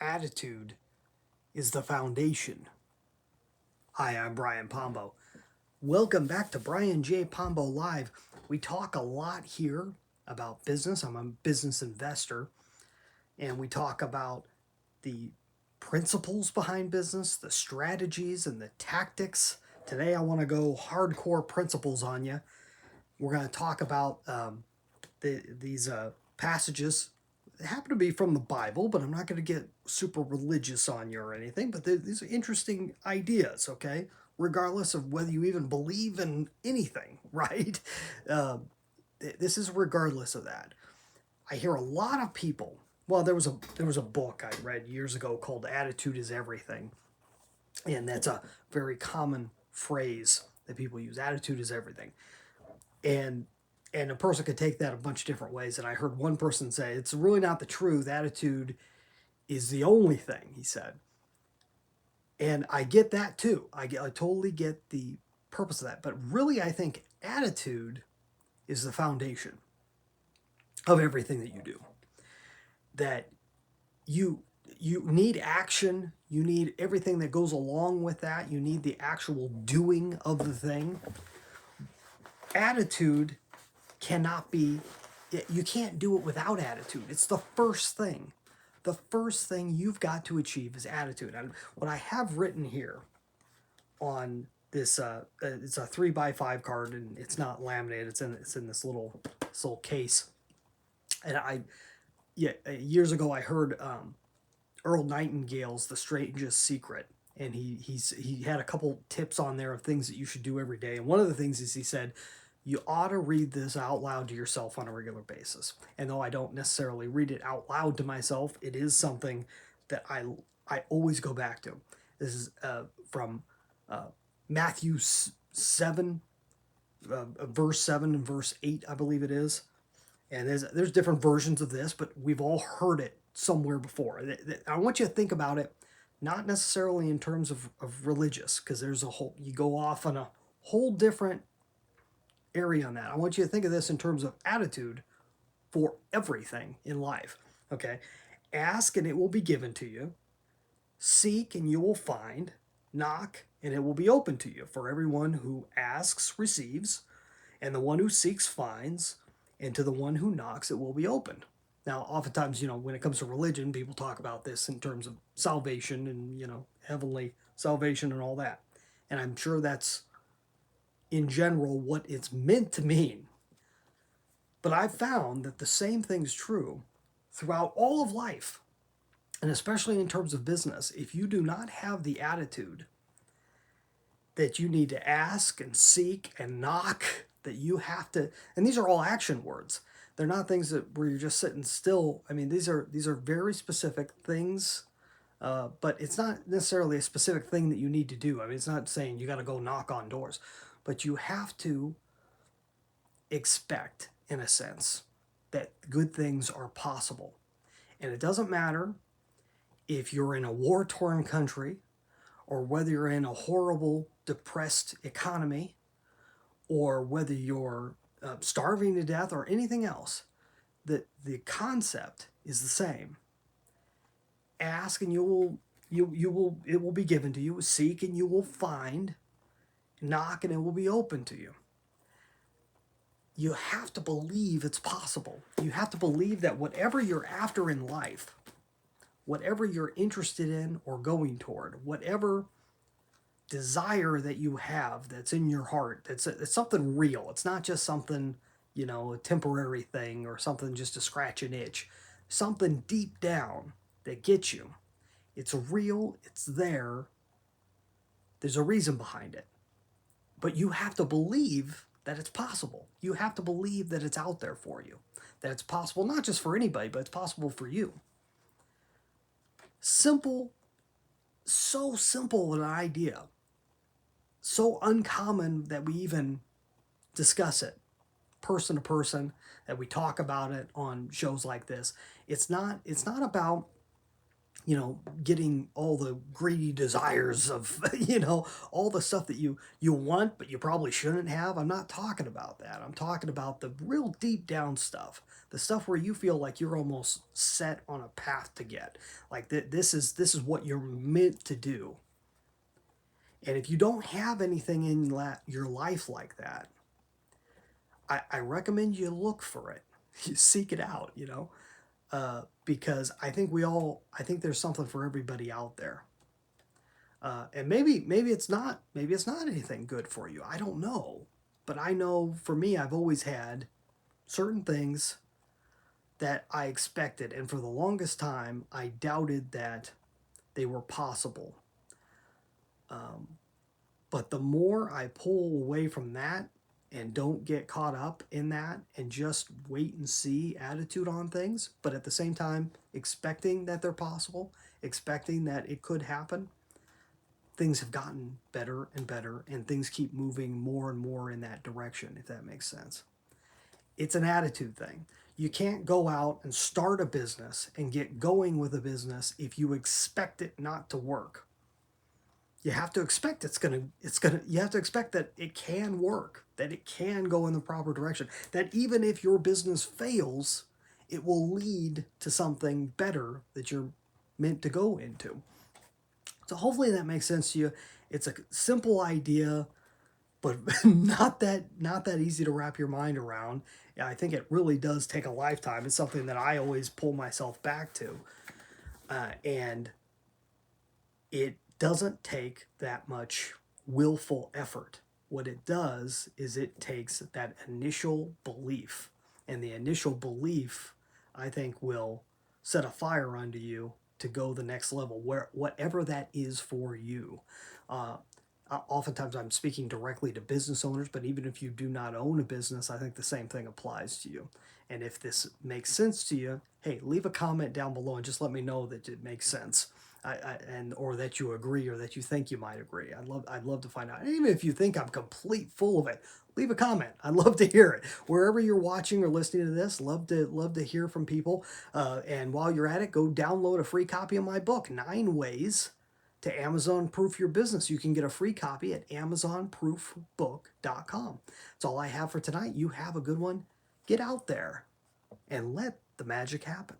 Attitude is the foundation. Hi, I'm Brian Pombo. Welcome back to Brian J. Pombo Live. We talk a lot here about business. I'm a business investor, and we talk about the principles behind business, the strategies, and the tactics. Today, I want to go hardcore principles on you. We're going to talk about these passages. They happen to be from the Bible, but I'm not going to get super religious on you or anything. But these are interesting ideas, okay? Regardless of whether you even believe in anything, right? Uh, this is regardless of that. I hear a lot of people. Well, there was a book I read years ago called "Attitude is Everything," and that's a very common phrase that people use. Attitude is everything, and a person could take that a bunch of different ways. And I heard one person say it's really not the truth. Attitude is the only thing, he said. And I get that too. I totally get the purpose of that. But really, I think attitude is the foundation of everything that you do. That you you need action, you need everything that goes along with that, you need the actual doing of the thing. Attitude cannot be, you can't do it without attitude. It's the first thing. The first thing you've got to achieve is attitude. And what I have written here on this, it's a 3x5 card, and it's not laminated. It's in this little case. And yeah, years ago I heard Earl Nightingale's "The Strangest Secret," and he had a couple tips on there of things that you should do every day. And one of the things is he said, you ought to read this out loud to yourself on a regular basis. And though I don't necessarily read it out loud to myself, it is something that I always go back to. This is from uh, Matthew 7, verse 7 and verse 8, I believe it is. And there's different versions of this, but we've all heard it somewhere before. I want you to think about it, not necessarily in terms of religious, because there's a whole, you go off on a whole different area on that. I want you to think of this in terms of attitude for everything in life. Okay? Ask and it will be given to you. Seek and you will find. Knock and it will be open to you. For everyone who asks receives, and the one who seeks finds, and to the one who knocks it will be opened. Now, oftentimes, when it comes to religion, people talk about this in terms of salvation and, heavenly salvation and all that. And I'm sure that's in general what it's meant to mean. But I've found that the same thing's true throughout all of life, and especially in terms of business. If you do not have the attitude that you need to ask and seek and knock, that you have to, and these are all action words. They're not things that where you're just sitting still. I mean, these are very specific things, but it's not necessarily a specific thing that you need to do. I mean, it's not saying you got to go knock on doors, but you have to expect, in a sense, that good things are possible. And it doesn't matter if you're in a war torn country or whether you're in a horrible, depressed economy or whether you're starving to death or anything else, the concept is the same. Ask and you will it will be given to you. Seek and you will find. Knock and it will be open to you. You have to believe it's possible. You have to believe that whatever you're after in life, whatever you're interested in or going toward, whatever desire that you have that's in your heart, it's something real. It's not just something, a temporary thing or something just to scratch an itch. Something deep down that gets you. It's real, it's there, there's a reason behind it. But you have to believe that it's possible. You have to believe that it's out there for you. That it's possible not just for anybody, but it's possible for you. Simple, so simple an idea. So uncommon that we even discuss it person to person, that we talk about it on shows like this. It's not about getting all the greedy desires of, all the stuff that you want, but you probably shouldn't have. I'm not talking about that. I'm talking about the real deep down stuff, the stuff where you feel like you're almost set on a path to get, like this is what you're meant to do. And if you don't have anything in your life like that, I recommend you look for it. You seek it out, because I think there's something for everybody out there. And maybe it's not anything good for you. I don't know, but I know for me, I've always had certain things that I expected, and for the longest time, I doubted that they were possible. But the more I pull away from that and don't get caught up in that and just wait and see attitude on things, but at the same time expecting that they're possible, expecting that it could happen, things have gotten better and better, and things keep moving more and more in that direction, if that makes sense. It's an attitude thing. You can't go out and start a business and get going with a business if you expect it not to work. You have to expect you have to expect that it can work, that it can go in the proper direction, that even if your business fails, it will lead to something better that you're meant to go into. So hopefully that makes sense to you. It's a simple idea, but not that easy to wrap your mind around. Yeah, I think it really does take a lifetime. It's something that I always pull myself back to, and it doesn't take that much willful effort. What it does is it takes that initial belief, and the initial belief, I think, will set a fire under you to go the next level, where whatever that is for you. Uh, Oftentimes I'm speaking directly to business owners, but even if you do not own a business, I think the same thing applies to you. And if this makes sense to you, hey, leave a comment down below and just let me know that it makes sense. Or that you agree, or that you think you might agree. I'd love to find out. And even if you think I'm complete full of it, leave a comment. I'd love to hear it. Wherever you're watching or listening to this, love to hear from people. And while you're at it, go download a free copy of my book, 9 Ways to Amazon Proof Your Business. You can get a free copy at amazonproofbook.com. That's all I have for tonight. You have a good one. Get out there and let the magic happen.